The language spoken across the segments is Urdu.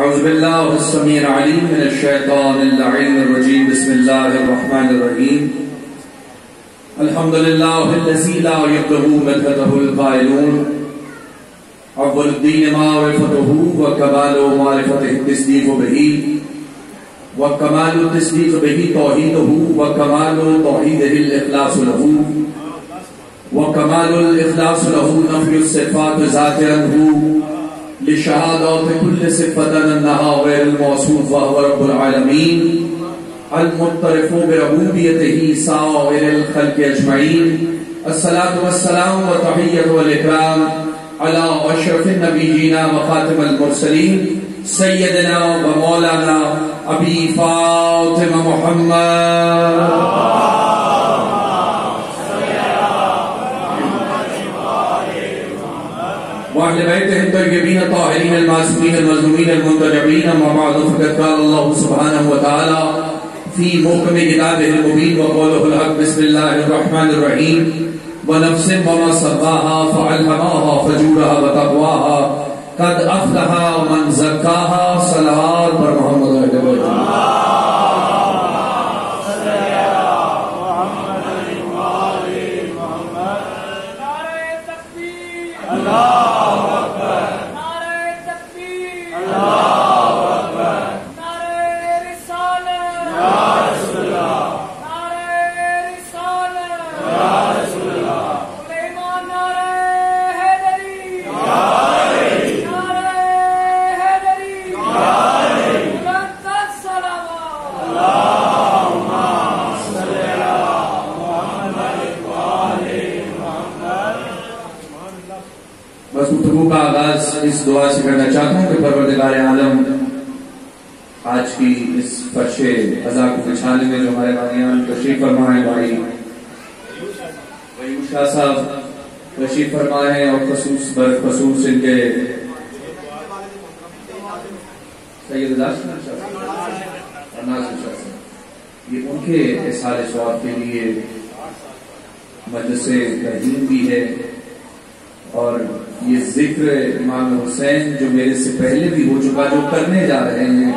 أعوذ بالله السميع العليم من الشيطان اللعين الرجيم. بسم الله الرحمن الرحيم. الحمد لله الذي لا يبلغ مدحته القائلون. أول الدين معرفته وكمال معرفته التصديق به، وكمال التصديق به توحيده، وكمال توحيده الإخلاص له، وكمال الإخلاص له نفي الصفات ذاكرا لشهادات كل صفة أنها غير الموصوف وهو رب العالمين المعترف بربوبيته سائر الخلق أجمعين. الصلاة والسلام والتحية والإكرام على أشرف النبيين وخاتم المرسلين سيدنا ومولانا أبي فاطمة محمد وأهل بيته الطيبين الطاهرين المعصومين المظلومين المنتجبين. أما بعد فقد قال الله سبحانه وتعالى في محكم كتابه المبين وقوله الحق. بسم الله الرحمن الرحيم. ونفس وما سواها فألهمها فجورها وتقواها قد أفلح من زكاها. صلوات بر محمد وآل بیت. بس گفتگو کا آغاز اس دعا سے کرنا چاہتا ہوں کہ پروردگار عالم آج کی اس فرش فضا کو بچھانے میں جو ہمارے بھائیان تشریف فرمائے، بھائی وحید شاہ صاحب تشریف فرمائے، اور خصوص ان کے سید ناصر شاہ صاحب، یہ ان کے احسان ثواب کے لیے مجلس ترہیم بھی ہے، اور یہ ذکر امام حسین جو میرے سے پہلے بھی ہو چکا، جو کرنے جا رہے ہیں،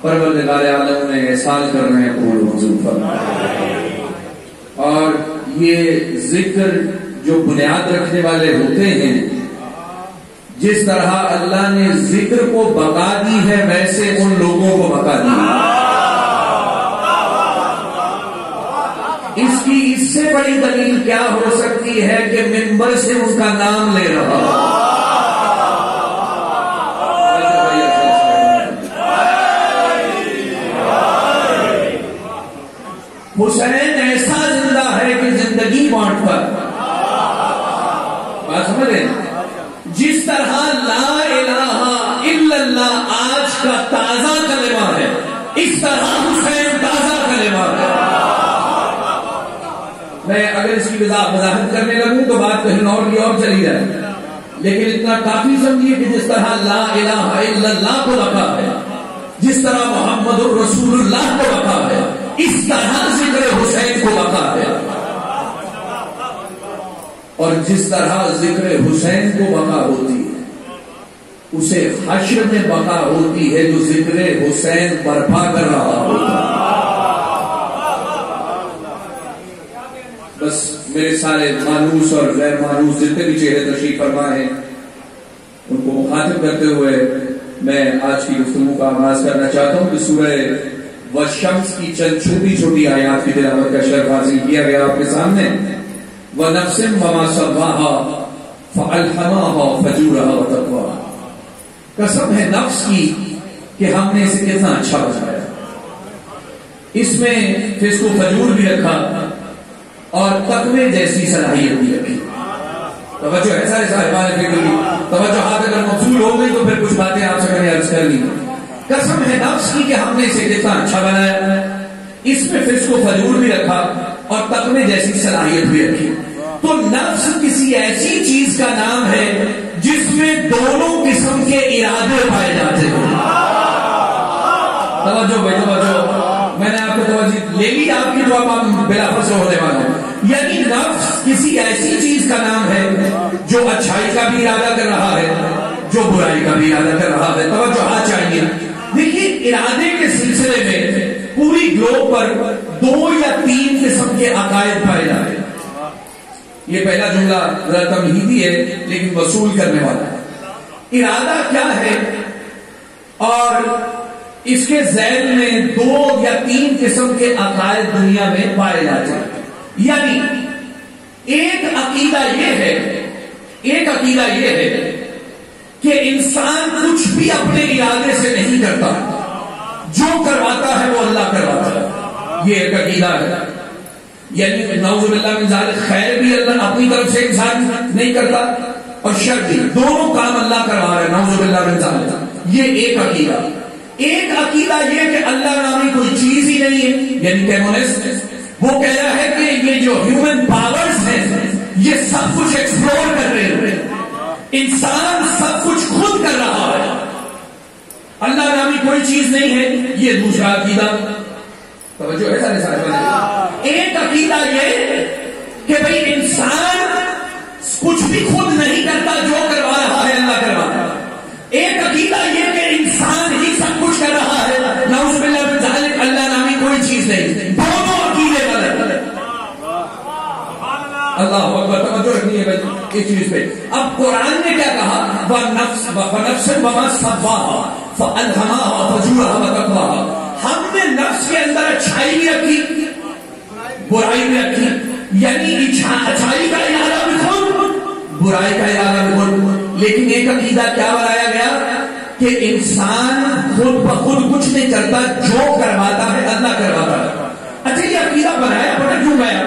پروردگار عالم نے احسان کر رہے ہیں قبول منظور فرمائے. اور یہ ذکر جو بنیاد رکھنے والے ہوتے ہیں، جس طرح اللہ نے ذکر کو بقا دی ہے ویسے ان لوگوں کو بقا دی ہے. اس سے بڑی دلیل کیا ہو سکتی ہے کہ منبر سے ان کا نام لے رہا. حسین ایسا زندہ ہے کہ زندگی بانٹ کر، بات سمجھ رہے ہیں؟ جس طرح لا الہ الا اللہ آج کا تازہ کلمہ ہے، اس طرح حسین تازہ کلمہ ہے. میں اگر اس کی وضاحت کرنے لگوں تو بات کہیں اور کی اور چلی جائے، لیکن اتنا کافی سمجھیے کہ جس طرح لا الہ الا اللہ کو رکھا ہے، جس طرح محمد الرسول اللہ کو رکھا ہے، اس طرح ذکر حسین کو رکھا ہے. اور جس طرح ذکر حسین کو بقا ہوتی ہے، اسے حشر میں بقا ہوتی ہے جو ذکر حسین برپا کر رہا ہوتا ہے. بس میرے سارے مانوس اور غیر مانوس جتنے بھی چہرے تشریف فرما ہیں، ان کو مخاطب کرتے ہوئے میں آج کی گفتگو کا آغاز کرنا چاہتا ہوں کہ سورہ والشمس کی چند چھوٹی چھوٹی آیات کی تلاوت کا شرف حاصل کیا گیا آپ کے سامنے. وَنَفْسٍ وَمَا سَوَّاهَا فَأَلْهَمَهَا فَجُورَهَا وَتَقْوَاهَا. قسم ہے نفس کی کہ ہم نے اسے کتنا اچھا بنایا. اس میں فسق و فجور بھی رکھا اور تقوی جیسی صلاحیت بھی رکھی. توجہ ہے سارے صاحبان فکر کی توجہ. ہاتھ اگر مقصول ہو گئی تو پھر کچھ باتیں آپ سے میں نے عرض کر لی. قسم ہے نفس کی کہ ہم نے اسے کتنا اچھا بنایا. اس میں فسق و فجور بھی رکھا اور تقوی جیسی صلاحیت بھی رکھی. تو نفس کسی ایسی چیز کا نام ہے جس میں دونوں قسم کے ارادے پائے جاتے ہیں. توجہ بھائی توجہ، میں نے آپ کو توجہ لے لی آپ کی دعا بلافر سے ہونے والا ہے. یعنی نفس کسی ایسی چیز کا نام ہے جو اچھائی کا بھی ارادہ کر رہا ہے، جو برائی کا بھی ارادہ کر رہا ہے. توجہ چاہیے. ارادے کے سلسلے میں پوری گلوب پر 2 یا 3 قسم کے عقائد پائے جاتے ہیں. یہ پہلا جملہ ذرا تمہیدی ہے لیکن وصول کرنے والا ہے. ارادہ کیا ہے اور اس کے ذیل میں 2 یا 3 قسم کے عقائد دنیا میں پائے جاتے ہیں. یعنی ایک عقیدہ یہ ہے کہ انسان کچھ بھی اپنے ارادے سے نہیں کرتا، جو کرواتا ہے وہ اللہ کرواتا ہے. یہ ایک عقیدہ ہے. یعنی نعوذ باللہ من ذالک، خیر بھی اللہ اپنی طرف سے انسان نہیں کرتا اور شر بھی، دونوں کام اللہ کروا رہا ہے. نعوذ باللہ من ذالک. یہ ایک عقیدہ. ایک عقیدہ یہ کہ اللہ نامی کوئی چیز ہی نہیں ہے، یعنی کمیونسٹ وہ کہہ رہا ہے کہ یہ جو ہیومن پاورز ہیں یہ سب کچھ ایکسپلور کر رہے ہیں، انسان سب کچھ خود کر رہا ہے، اللہ نامی کوئی چیز نہیں ہے. یہ دوسرا عقیدہ. توجہ ہے سارے سارے. ایک عقیدہ یہ کہ بھئی انسان کچھ بھی خود نہیں کرتا، جو کروا رہا ہے اللہ کرواتا ہے. ایک عقیدہ یہ کہ انسان ہی سب کچھ کر رہا ہے، نعوذ باللہ من ذالک، اللہ نامی کوئی چیز نہیں. دونوں عقیدے غلط. اللہ اکبر. توجہ رکھنی ہے بھائی اس چیز پہ. اب قرآن نے کیا کہا؟ وَنَفْسٍ وَمَا سَوَّاهَا فَأَلْهَمَهَا فُجُورَهَا وَتَقْوَاهَا. ہم نے نفس کے اندر اچھائی بھی رکھی، برائی بھی رکھی. یعنی اچھائی کا ارادہ بھی خود، برائی کا ارادہ بھی خود. لیکن ایک عقیدہ کیا بنایا گیا کہ انسان خود بخود کچھ نہیں کرتا، جو کرواتا ہے اللہ کرواتا ہے. اچھا یہ عقیدہ بنایا پتا کیوں گیا؟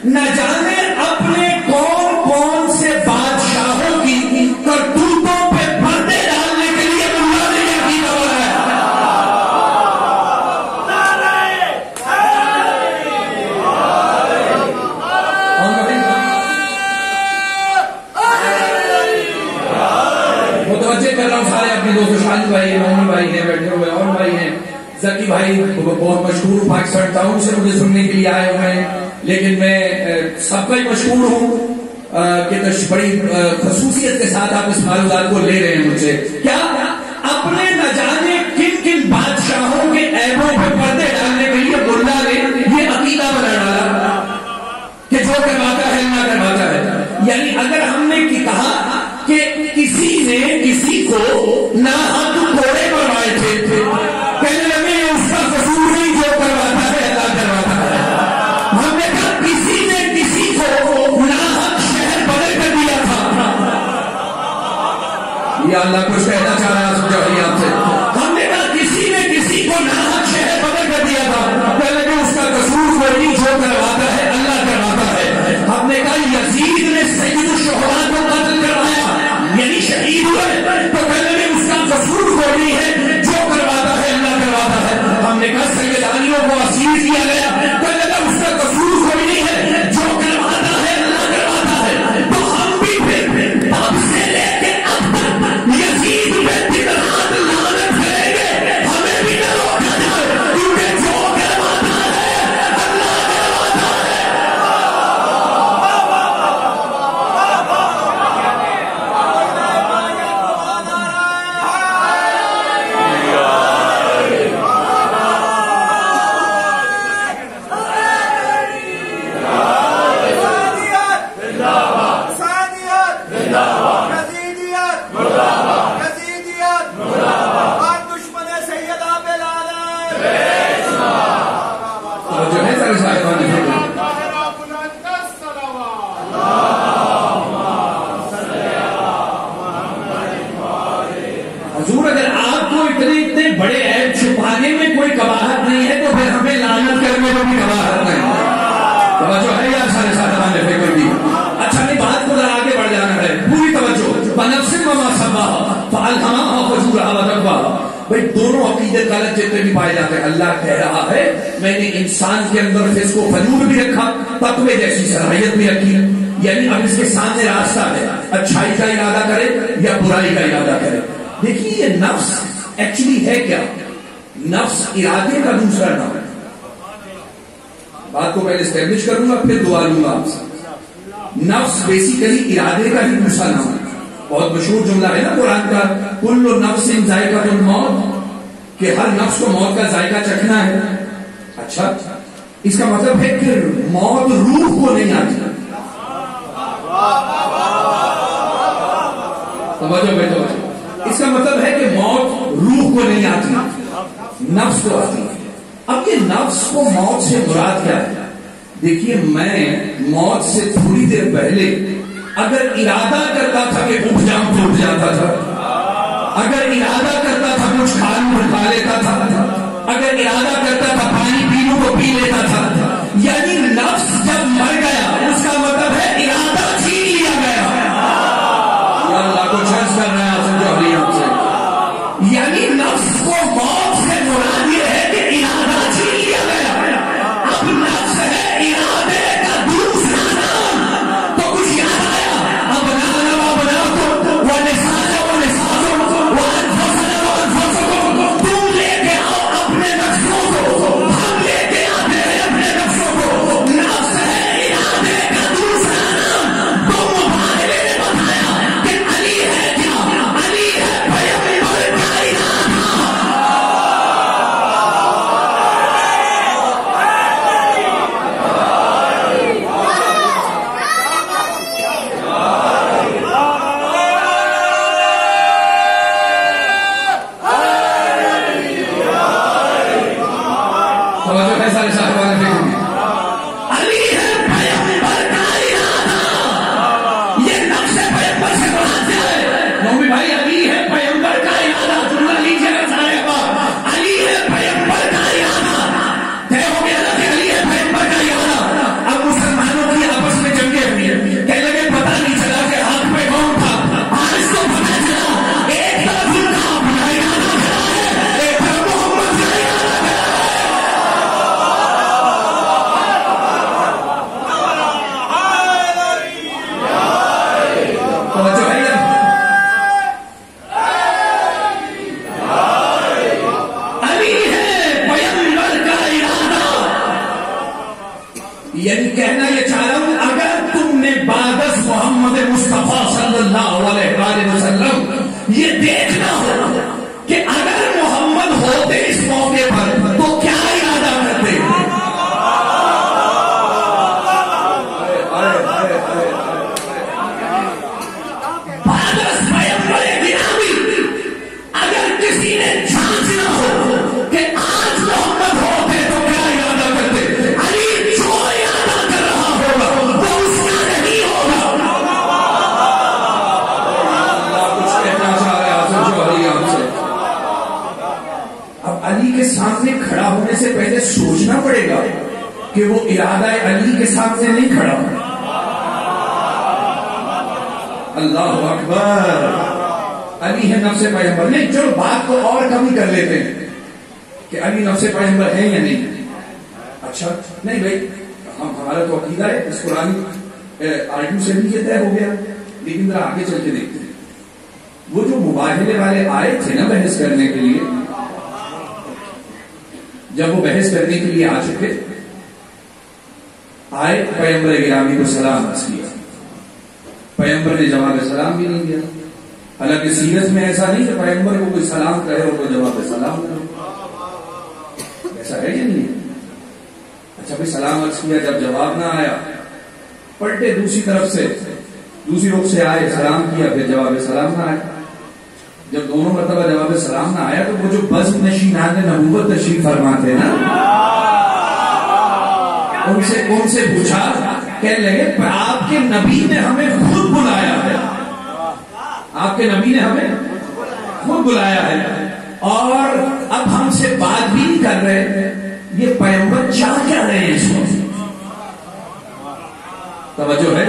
نہ جانے اپنے کون کون سے بادشاہوں کی کرتوتوں پہ پردے ڈالنے کے لیے اللہ نے یہ عقیدہ بنایا. متوجہ کر رہا ہوں سارے اپنے دوست شاہد بھائی ہیں، مومن بھائی ہیں بیٹھے ہوئے، اور بھائی ہیں، ذکی بھائی بہت مشہور پاکستان ٹاؤن سے مجھے سننے کے لیے آئے ہوئے ہیں. لیکن میں سب کا ہی مشہور ہوں کہ بڑی خصوصیت کے ساتھ آپ اس معلومات کو لے رہے ہیں مجھ سے. کیا اپنے نہ جانے کن کن بادشاہوں کے عیبوں پہ پردے ڈالنے کے لیے ملا نے یہ عقیدہ بنا ڈالا کہ جو کرواتا ہے نہ کرواتا ہے. یعنی اگر ہم نے کہا کہ کسی نے کسی کو نہ حق گھوڑے بنوائے تھے، کہنے لگے اس کا قصور نہیں، جو کرواتا ہے اللہ کرواتا ہے. ہم نے کہا کسی نے کسی کو نہ حق شہر بدل کر دیا تھا، یہ اللہ کچھ کہنا چاہ رہا ہے آپ سے. ہم نے کہا کسی نے کسی کو نہ حق شہر بدل کر دیا تھا، کہنے لگے اس کا قصور کوئی نہیں، جو کرواتا ہے اللہ کرواتا ہے. ہم نے کہا یزید نے سید الشہداء کو قتل کروایا، یعنی شہید ہوئے، تو کہنے لگے اس کا قصور کوئی نہیں ہے، جو کرواتا ہے اللہ کرواتا ہے. ہم نے کہا سیدانیوں کو اسیر کیا گیا، کہنے لگا اس کا قصور کوئی نہیں ہے، جو کرواتا ہے اللہ کرواتا ہے. تو ہم بھی پھر اب سے لے کے اب تک یزید پہ دن رات لعنت کریں گے، ہمیں بھی نہ روکا جائے، کیونکہ جو کرواتا ہے اللہ کرواتا ہے. حضور اگر آپ کو اتنے بڑے عیب چھپانے میں کوئی قباحت نہیں ہے تو پھر ہمیں لعنت کرنے میں بھی قباحت نہیں. توجہ ہے یار سارے ساتھ فکر بھی. اچھا نہیں بات کو آگے بڑھ جانا ہے، پوری توجہ. بنفس وما سواها فألهمها فجورها وتقواها. بھائی دونوں عقیدے غلط جتنے بھی پائے جاتے ہیں. اللہ کہہ رہا ہے میں نے انسان کے اندر فسق و فجور بھی رکھا، تقوی جیسی صلاحیت بھی رکھی. یعنی اب اس کے سامنے راستہ ہے، اچھائی کا ارادہ کرے یا برائی کا ارادہ کرے. دیکھیے یہ نفس ایکچولی ہے کیا؟ نفس ارادے کا دوسرا نام ہے. بات کو پہلے اسٹیبلش کروں گا پھر دعا لوں گا آپ سے. نفس بیسیکلی ارادے کا ہی دوسرا نام ہے. بہت مشہور جملہ ہے نا قرآن کا، کل نفس ذائقۃ الموت. کہ ہر نفس کو موت کا ذائقہ چکھنا ہے. اچھا اس کا مطلب ہے کہ موت روح کو نہیں آتی. اس کا مطلب ہے کہ موت روح کو نہیں آتی, نفس کو آتی ہے. اب یہ نفس کو موت سے مراد کیا ہے؟ دیکھیے میں موت سے تھوڑی دیر پہلے اگر ارادہ کرتا تھا کہ اٹھ جاؤں تو اٹھ جاتا تھا, اگر ارادہ کرتا تھا کچھ کھا لیتا تھا, اگر ارادہ کرتا تھا پانی پی لوں تو پی لیتا تھا. یعنی نفس جب مر گیا اس کا مطلب ہے ارادہ چھین لیا گیا. یا اللہ کو چرچ کر رہے ہیں آپ سے, آپ سے یعنی نفس کو موت سے مراد یہ ہے کہ ارادہ چھین لیا گیا. اب نفس ہے ارادے کا دوسرا نام. تو کچھ یاد آیا؟ اب بنا تو وہ نساز ہے, وہ نساز وہ تم لے کے آؤ اپنے نفسوں کو, ہم لے کے آتے ہیں اپنے نفسوں کو. نفس ہے ارادے کا دوسرا نام. تو مبارے نے بتایا کہ علی ہے کیا؟ علی ہے پیغمبر کا ارادہ. توجہ ہے سارے صاحبان فکر میں. علی ہے پیغمبر کا ارادہ. یہ نفس پیغمبر سے مراد ہے. مومن بھائی علی ہے پیغمبر کا ارادہ. جملہ لیجیے گا سارے بات. علی ہے پیغمبر کا ارادہ. طے ہو گیا نا کہ علی ہے پیغمبر کا ارادہ. اب مسلمانوں کی آپس میں جنگیں ہوئی ہیں. کہنے لگے پتہ نہیں چلا کہ ہاتھ پہ کون تھا. آج تو پتہ چلا ایک طرف ان کا اپنا ارادہ کھڑا ہے, ایک طرف محمد کا ارادہ کھڑا ہے. توجہ ہے نا؟ علی ہے پیغمبر کا ارادہ. یعنی کہنا یہ چاہ رہا ہوں اگر تم نے بعد محمد مصطفیٰ صلی اللہ علیہ وآلہ وسلم یہ دیکھنا ہو کہ اگر محمد ہوتے اس موقع پر تو کیا ارادہ کرتے. اگر کسی نے جانچنا ہو کہ آج محمد ہوتے تو کیا ارادہ کرتے. علی جو ارادہ کر رہا ہوگا وہ اس کا نہیں ہوگا. کچھ کہنا چاہ رہے آپ جو علی آپ سے. اب علی کے سامنے کھڑا ہونے سے پہلے سوچنا پڑے گا کہ وہ ارادہ علی کے سامنے نہیں کھڑا ہو. اللہ اکبر. علی ہے نفس پیغمبر. نہیں چلو بات کو اور کم ہی کر لیتے ہیں کہ علی نفس پیغمبر ہے یا نہیں. اچھا نہیں بھائی, ہمارا تو عقیدہ ہے اس قرآن آرٹو سے بھی یہ طے ہو گیا. لیکن ذرا آگے چل کے دیکھتے ہیں. وہ جو مباہلے والے آئے تھے نا بحث کرنے کے لیے, جب وہ بحث کرنے کے لیے آ چکے آئے, پیغمبر گرامی کو سلام عرض کیا. پیغمبر نے جواب سلام بھی نہیں دیا. حالانکہ سیرت میں ایسا نہیں کہ پیغمبر کو کوئی سلام کرے اور کوئی جواب سلام کرے. ایسا ہے یا نہیں؟ اچھا بھائی سلام عرض کیا, جب جواب نہ آیا پلٹے دوسری طرف سے, دوسری رخ سے آئے, سلام کیا, پھر جواب سلام نہ آیا. جب دونوں مرتبہ جواب سلام نہ آیا تو وہ جو بزم نشینان نبوت تشریف فرماتے نا, ان سے پوچھا, کہنے لگے آپ کے نبی نے ہمیں خود بلایا ہے, آپ کے نبی نے ہمیں خود بلایا ہے اور اب ہم سے بات بھی نہیں کر رہے. یہ پیغمبر چاہ کیا رہے ہیں اس کو؟ توجہ ہے.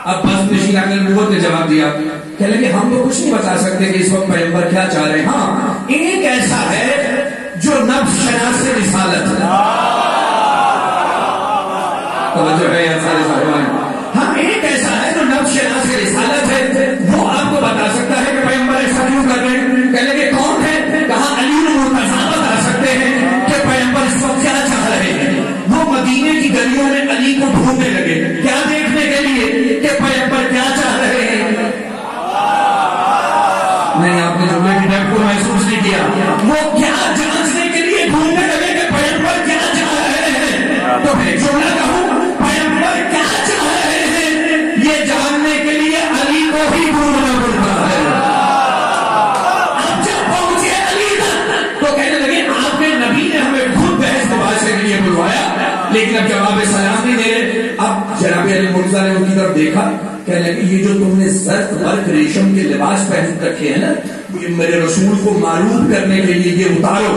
اب بس نشینان نبوت نے جواب دیا, کہنے لگے ہم تو کچھ نہیں بتا سکتے کہ اس وقت پیغمبر کیا چاہ رہے ہیں. ہاں ایک ایسا ہے جو نفس شناس رسالت ہے. توجہ ہے سارے صاحبان. ہم ایک ایسا ہے جو نفس شناس رسالت ہے, وہ آپ کو بتا سکتا ہے کہ پیغمبر ایسا کیوں کر رہے ہیں. کہنے لگے کون ہے؟ کہاں علی المرتضیٰ بتا سکتے ہیں کہ پیغمبر اس وقت کیا چاہ رہے ہیں. وہ مدینے کی گلیوں میں علی کو ڈھونڈنے لگے, کیا دیکھنے کے لیے کہ پیغمبر کیا چاہ رہے ہیں. نہیں, آپ نے جملے کی ڈیپ کو محسوس نہیں کیا. دیکھا، کہنے لگے یہ جو تم نے زرد برق ریشم کے لباس پہن رکھے ہیں نا، یہ میرے رسول کو معروف کرنے کے لیے یہ اتارو،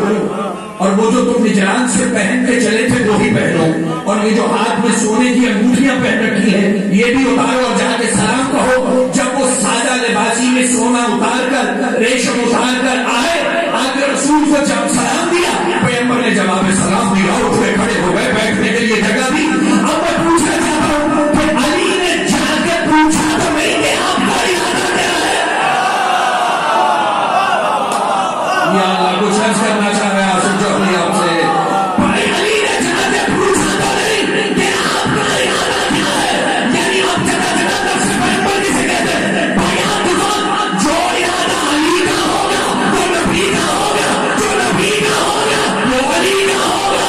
اور وہ جو تم نجران سے پہن کے چلے تھے وہی پہنو، اور یہ جو ہاتھ میں سونے کی انگوٹھیاں پہن رکھی ہیں یہ بھی اتارو، اور جا کے سلام کہو۔ جب وہ سادہ لباسی میں سونا اتار کر ریشم اتار کر آئے، آگے رسول کو جب سلام دیا، پیغمبر نے جواب سلام دیا، اٹھے کھڑے ہو گئے، بیٹھنے کے لیے جگہ دی۔ اب میں پوچھنا چاہتا ہوں کہ علی نے جا کے پوچھا تو نہیں کہ آپ کا ارادہ کیا ہے؟ یا اللہ کچھ عرض کرنا چاہ رہے ہیں آپ سے، جو اپنی آپ سے علی نے جا کے پوچھا تو نہیں کہ آپ کا ارادہ کیا ہے؟ یعنی آپ جگہ جگہ نفس پیغمبر کسے کہتے ہیں؟ بھائی آپ دکان جو ارادہ علی کا ہوگا وہ نبی کا ہوگا، جو نبی کا ہوگا وہ علی کا ہوگا۔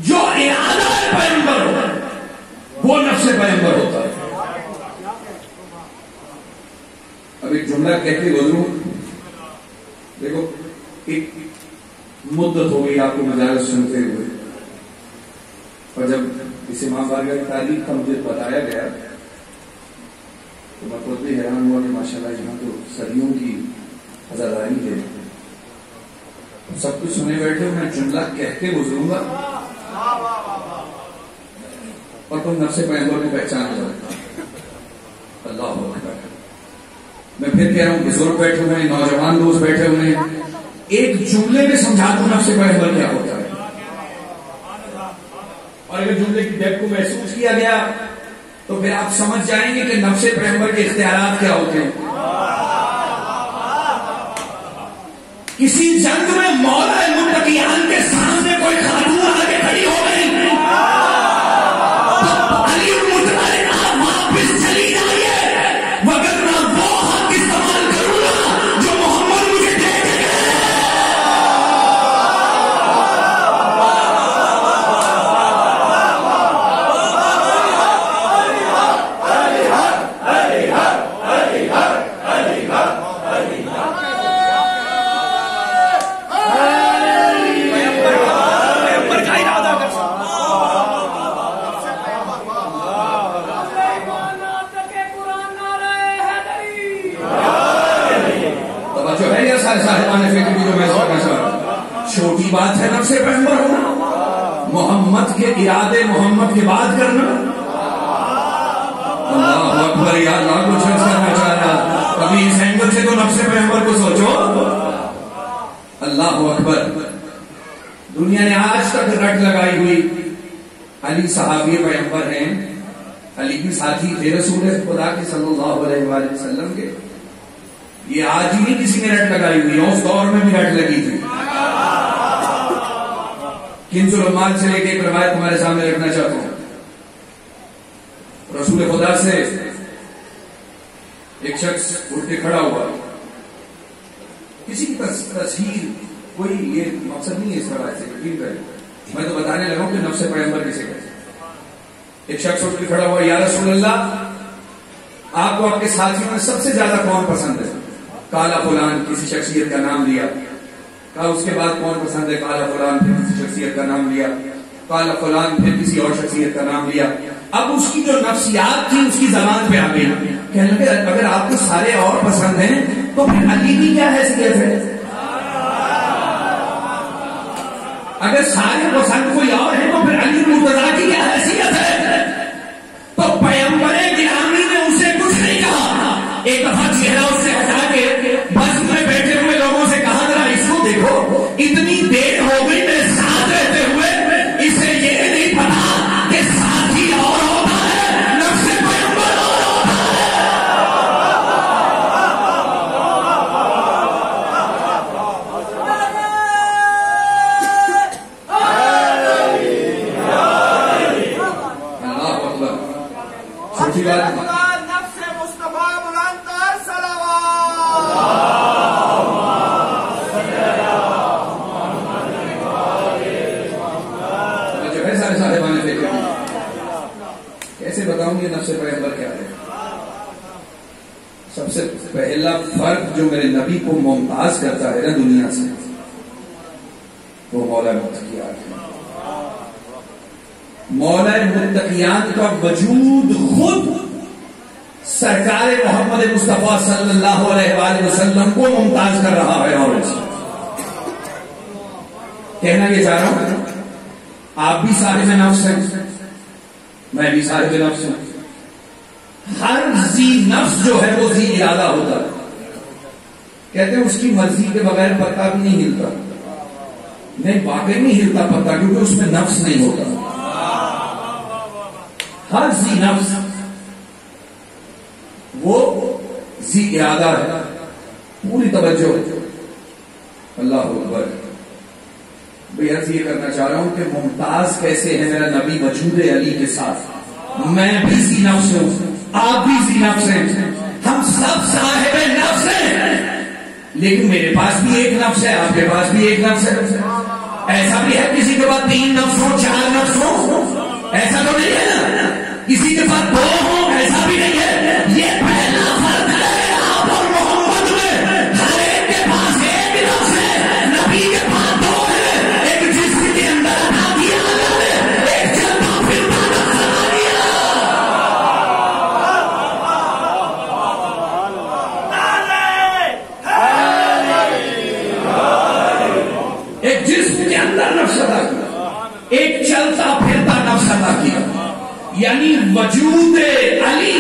جو ارادہ پیغمبر ہوتا ہے وہ نفس پیغمبر ہوتا ہے۔ اب ایک جملہ کہہ کے گزروں، دیکھو ایک مدت ہو گئی آپ کو مجالس سنتے ہوئے، اور جب اس امام بارگاہ کی تاریخ کا مجھے بتایا گیا تو میں خود بھی حیران ہوا کہ ماشاءاللہ یہاں تو صدیوں کی عزاداری ہے۔ سب کچھ سنے بیٹھے ہو، میں جملہ کہہ کے گزروں گا اور تم نفس پیغمبر کو پہچان جاؤ۔ اللہ اکبر۔ میں پھر کہہ رہا ہوں، بزرگ بیٹھے ہوئے ہیں، نوجوان دوست بیٹھے ہوئے ہیں، ایک جملے میں سمجھا دوں نفس پیغمبر کیا ہوتا ہے، اور اگر جملے کی ڈیپتھ کو محسوس کیا گیا تو پھر آپ سمجھ جائیں گے کہ نفس پیغمبر کے اختیارات کیا ہوتے ہیں۔ کسی جنگ میں مولا متقیان کے سامنے کوئی خاتون آگے کھڑی ہو گئی، علی مطلع نے کہا واپس چلی جائیے، وگرنہ وہ حق استعمال کروں گا جو محمد مجھے دے کے گئے۔ چھوٹی بات ہے نفس پیغمبر ہونا، محمد کے ارادے محمد کی بات کرنا۔ اللہ اکبر، یا اللہ کچھ عرض کرنا چاہ رہا، کبھی اس اینگل سے تو نفس پیغمبر کو سوچو۔ اللہ اکبر۔ دنیا نے آج تک رٹ لگائی ہوئی علی صحابی پیغمبر ہیں، علی کی ساتھی تھے رسول خدا کے صلی اللہ علیہ وآلہ وسلم کے، یہ آج ہی نہیں کسی نے رٹ لگائی ہوئی ہے، اس دور میں بھی رٹ لگی تھی۔ کنز العمال سے لے کے ایک روایت تمہارے سامنے رکھنا چاہتا ہوں۔ رسول خدا سے ایک شخص اٹھ کے کھڑا ہوا، کسی کی تصہیر، کوئی یہ مقصد نہیں ہے اس روایت سے یقین کرے، میں تو بتانے لگا ہوں کہ نفس پیغمبر کسے کہتے۔ ایک شخص اٹھ کے کھڑا ہوا، یا رسول اللہ آپ کو آپ کے ساتھیوں میں سب سے زیادہ کون پسند ہے؟ کالا فلان، کسی شخصیت کا نام لیا۔ کہا اس کے بعد کون پسند ہے؟ کالا فلان، پھر کسی شخصیت کا نام لیا، کالا فلان، پھر کسی اور شخصیت کا نام لیا۔ اب اس کی جو نفسیات تھی اس کی زبان پہ آ گئی، کہنے لگے اگر آپ کو سارے اور پسند ہیں تو پھر علی کی کیا حیثیت ہے؟ اگر سارے پسند کوئی اور ہے تو پھر علی مرتضیٰ کی کیا حیثیت ہے؟ تو پیغمبر گرامی نے اسے کچھ نہیں کہا، ایک دفعہ چہرہ اس سے ہٹا کے بس میں بیٹھے ہوئے لوگوں سے کہا ذرا اس کو دیکھو، اتنی دیر ہو گئی میرے ساتھ رہتے ہوئے، اسے یہ نہیں پتا کہ ساتھی اور ہوتا ہے، نفس پیغمبر اور ہوتا ہے۔ جو میرے نبی کو ممتاز کرتا ہے نا دنیا سے، وہ مولا متقیان ہے۔ مولا متقیان کا وجود خود سرکار محمد مصطفیٰ صلی اللہ علیہ وآلہ وسلم کو ممتاز کر رہا ہے۔ اور کہنا یہ چاہ رہا ہوں، آپ بھی صاحب نفس ہیں، میں بھی صاحب نفس ہوں۔ ہر ذی نفس جو ہے وہ ذی ارادہ ہوتا ہے، کہتے ہیں اس کی مرضی کے بغیر پتا بھی نہیں ہلتا۔ نہیں، واقعی نہیں ہلتا پتا، کیونکہ اس میں نفس نہیں ہوتا۔ ہر ذی نفس وہ ذی ارادہ ہے۔ پوری توجہ، اللہ اکبر۔ بھئی عرض یہ کرنا چاہ رہا ہوں کہ ممتاز کیسے ہے میرا نبی وجود علی کے ساتھ؟ میں بھی ذی نفس ہوں، آپ بھی ذی نفس ہیں، ہم سب صاحب نفس ہیں، لیکن میرے پاس بھی ایک نفس ہے، آپ کے پاس بھی ایک نفس ہے۔ ایسا بھی ہے کسی کے پاس 3 نفس ہو، 4 نفس ہو، ایسا تو نہیں ہے نا؟ کسی کے پاس 2 ہو، ایسا بھی نہیں ہے۔ یہ پہلا فرق ہے آپ اور محمد میں، ہر ایک کے پاس ایک نفس ہے، نبی کے پاس 2 ہے، ایک جسم کے اندر عطا کیا اللہ نے، ایک چلتا پھرتا نفس عطا کیا۔ ایک جسم کے اندر نفس عطا کیا، ایک چلتا پھرتا نفس عطا کیا، یعنی وجود علی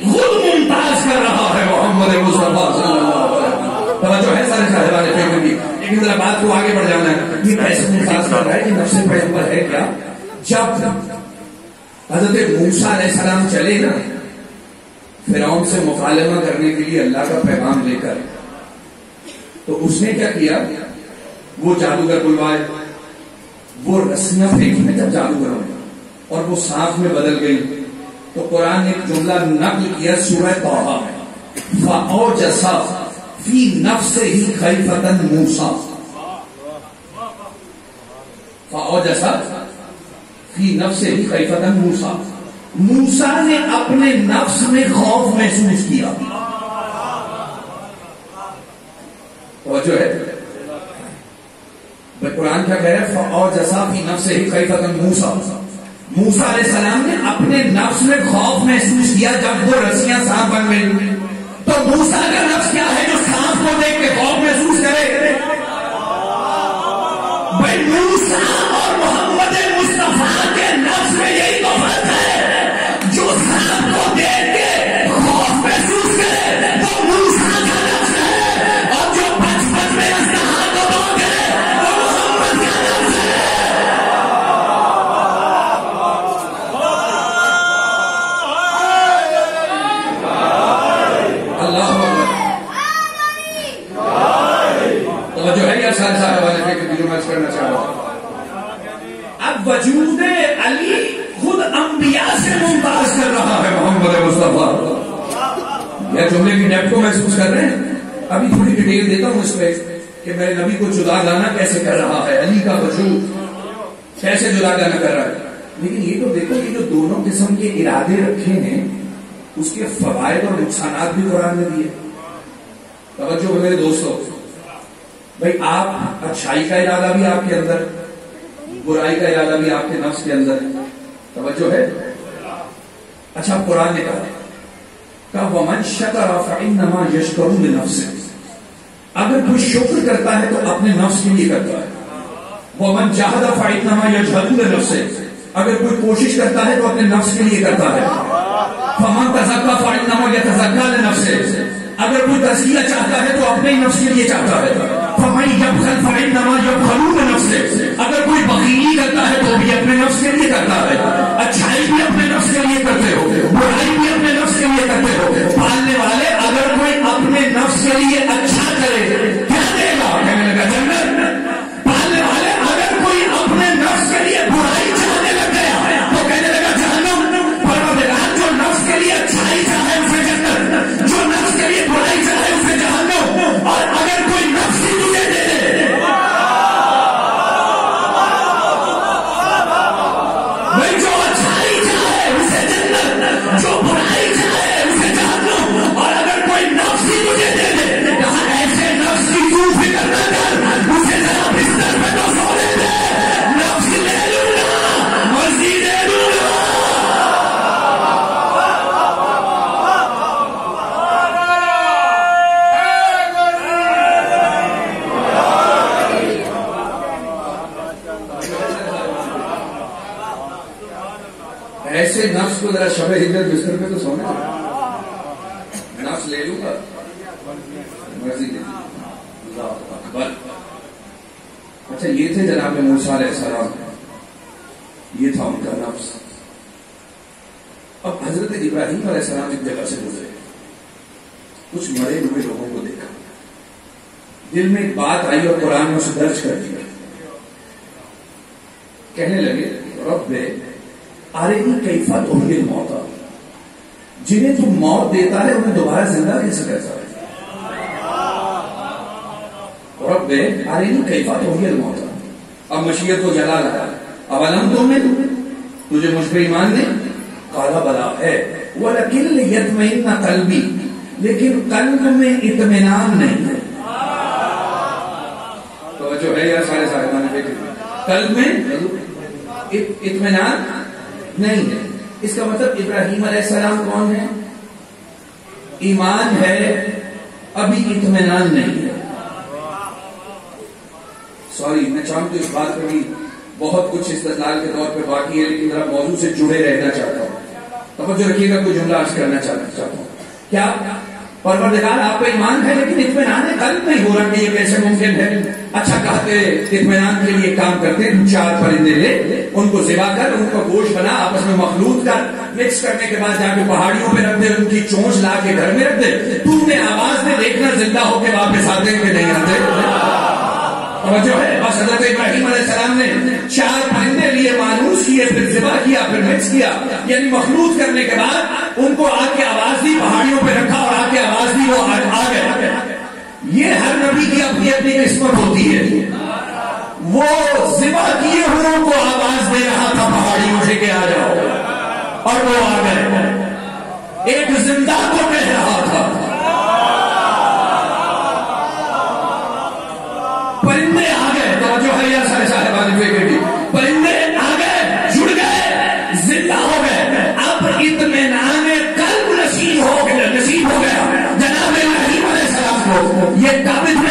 خود ممتاز کر رہا ہے محمد مصطفیٰ صلی اللہ علیہ وسلم۔ توجہ ہے سارے صاحبان فکر کی، لیکن ذرا بات کو آگے بڑھ جانا ہے۔ یہ کیسے ممتاز کر رہا ہے؟ یہ نفس پیغمبر ہے کیا؟ جب حضرت موسیٰ علیہ السلام چلے نا فرعون سے مکالمہ کرنے کے لیے اللہ کا پیغام لے کر، تو اس نے کیا کیا؟ وہ جادوگر بلوائے، وہ رسیاں پھینکی نا جب جادوگروں نے، اور وہ سانپ میں بدل گئی، تو قرآن نے ایک جملہ نقل کیا سورہ طٰہٰ میں، فَأَوْجَسَ فِي نَفْسِهِ خِیفَةً مُوسیٰ، فَأَوْجَسَ فِي نَفْسِهِ خِیفَةً مُوسیٰ، موسیٰ نے اپنے نفس میں خوف محسوس کیا۔ توجہ ہے، قرآن کیا کہہ رہا ہے؟ فَأَوْجَسَ فِي نَفْسِهِ خِیفَةً مُوسیٰ، موسیٰ علیہ السلام نے اپنے نفس میں خوف محسوس کیا جب وہ رسیاں سانپ بن گئی۔ تو موسیٰ کا نفس کیا ہے جو سانپ کو دیکھ کے خوف محسوس کرے؟ بھائی موسیٰ اور محمد مصطفیٰ کے نفس میں یہی تو فرق ہے، جو سانپ کو دیکھ کے خوف محسوس کرے وہ موسیٰ کا نفس ہے، اور جو بچپن میں اژدہا کو بھونک کرے وہ محمد کا نفس ہے۔ کرنا چاہ رہا ہوں، اب وجود علی خود انبیاء سے ممتاز کر رہا ہے محمد مصطفیٰ۔ یا جملے کی ڈیپتھ کو محسوس کر رہے ہیں؟ ابھی تھوڑی ڈیٹیل دیتا ہوں اس پہ کہ میرے نبی کو جدا لانا کیسے کر رہا ہے، علی کا وجود کیسے جدا لانا کر رہا ہے۔ لیکن یہ تو دیکھو کہ جو دونوں قسم کے ارادے رکھے ہیں اس کے فوائد اور نقصانات بھی قرآن نے دیے۔ توجہ میرے دوستوں، بھائی آپ اچھائی کا ارادہ بھی آپ کے اندر، برائی کا ارادہ بھی آپ کے نفس کے اندر ہے۔ توجہ ہے؟ اچھا قرآن نے کہا وَمَنْ شَكَرَ فَإِنَّمَا يَشْكُرُ لِنَفْسِهِ، اگر کوئی شکر کرتا ہے تو اپنے نفس کے لیے کرتا ہے۔ وَمَنْ جَاهَدَ فَإِنَّمَا يَجْهَدُ لِنَفْسِهِ، اگر کوئی کوشش کرتا ہے تو اپنے نفس کے لیے کرتا ہے۔ فَمَنْ تَزَكَّىٰ فَإِنَّمَا يَتَزَكَّىٰ لِنَفْسِهِ، اگر کوئی تزکیہ چاہتا ہے تو اپنے ہی نفس کے لیے چاہتا ہے۔ فَمَنْ يَبْخَلْ فَإِنَّمَا يَبْخَلُ لِنَفْسِهِ، اگر کوئی بخیلی کرتا ہے تو بھی اپنے نفس کے لیے کرتا ہے۔ اچھائی بھی اپنے نفس کے لیے کرتے ہو، برائی بھی اپنے نفس کے لیے کرتے ہو۔ پالنے والے اگر کوئی اپنے نفس کے لیے اچھا کرے کیا دے گا؟ کہنے لگا جنت۔ پالنے والے اگر کوئی اپنے نفس کے لیے برائی چاہنے لگ گیا تو کہنے لگا جہنم۔ پروردگار جو نفس کے لیے اچھائی چاہے اسے جنت، جو نفس کے لیے برائی چاہے اسے جہنم۔ اور اگر کوئی نفس ہی تجھے دے دے، جو اچھائی چاہے اسے جنت، جو برائی چاہے اسے جہنم، اور اگر کوئی نفس ہی تجھے دے دے ایسے نفس کو ذرا شب ہجرت بستر پہ تو سونا نفس لے لوں گا مرضی دے اللہ اکبر. اچھا یہ تھے جناب موسیٰ علیہ السلام, یہ تھا ان کا نفس. اب حضرت ابراہیم علیہ السلام ایک جگہ سے گزرے, کچھ مرے ہوئے لوگوں کو دیکھا, دل میں ایک بات آئی اور قرآن میں اسے درج کر دیا. کہنے لگے رب ارنی کیف تحیی الموتیٰ, جنہیں تم موت دیتا ہے انہیں دوبارہ زندہ کیسے کرتا ہے. رب ارنی کیف تحیی الموتیٰ. اب مشیت کو جلا لگا, اولم تؤمن, تجھے مجھ پہ ایمان نہیں؟ قال بلا ہے, ولکن لیطمئن قلبی, لیکن قلب میں اطمینان نہیں ہے. تو جو ہے یار سارے صاحبان نے قلب میں اطمینان نہیں ہے. اس کا مطلب ابراہیم علیہ السلام کون ہے؟ ایمان ہے, ابھی اطمینان نہیں ہے. سوری میں چاہوں تو اس بات پہ بھی بہت کچھ استدلال کے طور پہ باقی ہے, لیکن ذرا موضوع سے جڑے رہنا چاہتا ہوں. توجہ رکھیے گا, کوئی جملہ عرض کرنا چاہتا ہوں. کیا پروردگار آپ کا ایمان ہے لیکن اطمینان قلب نہیں ہو رہا کہ یہ کیسے ممکن ہے؟ اچھا کہتے اطمینان کے لیے کام کرتے, چار پرندے لے, ان کو ذبح کر, ان کا گوشت بنا, آپس میں مخلوط کر, مکس کرنے کے بعد جا کے پہاڑیوں پہ رکھ دے, ان کی چونچ لا کے گھر میں رکھ دے. تو نے آواز میں دیکھنا زندہ ہو کے واپس آتے کہ نہیں آتے. جو ہے بس حضرت ابراہیم علیہ السلام نے چار پرندے لیے, مانوس کیے, پھر ذبح کیا, پھر مکس کیا, یعنی مخلوط کرنے کے بعد ان کو آ کے آواز دی, پہاڑیوں پہ رکھا اور آ کے آواز دی, وہ آ گئے. یہ ہر نبی کی اپنی اپنی قسمت ہوتی ہے. وہ ذبح کیے ہوئے کو آواز دے رہا تھا پہاڑیوں سے کہ آ جاؤ, اور وہ آ گئے. ایک زندہ کو کہہ رہا تھا. پرندے آ گئے, تو جو ہے یار سارے صاحبان بیٹی, پرندے آ گئے, جڑ گئے, زندہ ہو گئے. اب اطمینان قلب نصیب ہو گیا جناب ابراہیم علیہ السلام کو. یہ ثابت